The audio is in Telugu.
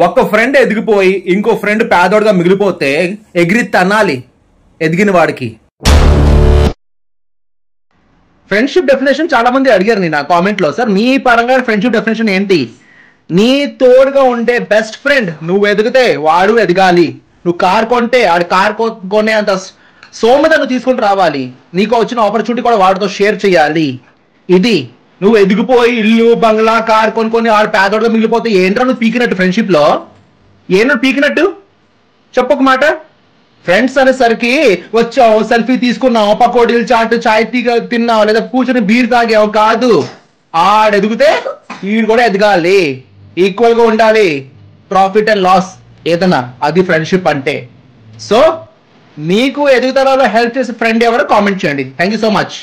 ఒక ఫ్రెండ్ ఎదిగిపోయి ఇంకో ఫ్రెండ్ పేదోడుగా మిగిలిపోతే ఎగిరి తనాలి ఎదిగిన వాడికి. ఫ్రెండ్షిప్ డెఫినేషన్ చాలా మంది అడిగారు నా కామెంట్ లో, సార్ మీ పరంగా ఫ్రెండ్షిప్ డెఫినేషన్ ఏంటి? నీ తోడుగా ఉండే బెస్ట్ ఫ్రెండ్ నువ్వు ఎదిగితే వాడు ఎదగాలి, నువ్వు కార్ కొంటే ఆడు కార్ కొనే అంత సోమత నువ్వు తీసుకుని రావాలి, నీకు వచ్చిన ఆపర్చునిటీ కూడా వాడితో షేర్ చేయాలి. ఇది నువ్వు ఎదిగిపోయి ఇల్లు బంగ్లా కార్ కొనుక్కొని ఆడు పేదోడుగా మిగిలిపోతే ఏంట్రా నువ్వు పీకినట్టు? ఫ్రెండ్షిప్ లో ఏంటో పీకినట్టు చెప్పొక మాట. ఫ్రెండ్స్ అనేసరికి వచ్చావు, సెల్ఫీ తీసుకున్నావు, పకోడీలు చాట్ చాయ్ తిన్నావు, లేదా కూర్చొని బీర్ తాగావు కాదు. ఆడు ఎదిగితే వీడు కూడా ఎదగాలి, ఈక్వల్ గా ఉండాలి, ప్రాఫిట్ అండ్ లాస్ ఏదన్నా, అది ఫ్రెండ్షిప్ అంటే. సో మీకు ఎదుగుదలలో హెల్ప్ చేసే ఫ్రెండ్ ఎవరో కామెంట్ చేయండి. Thank you so much.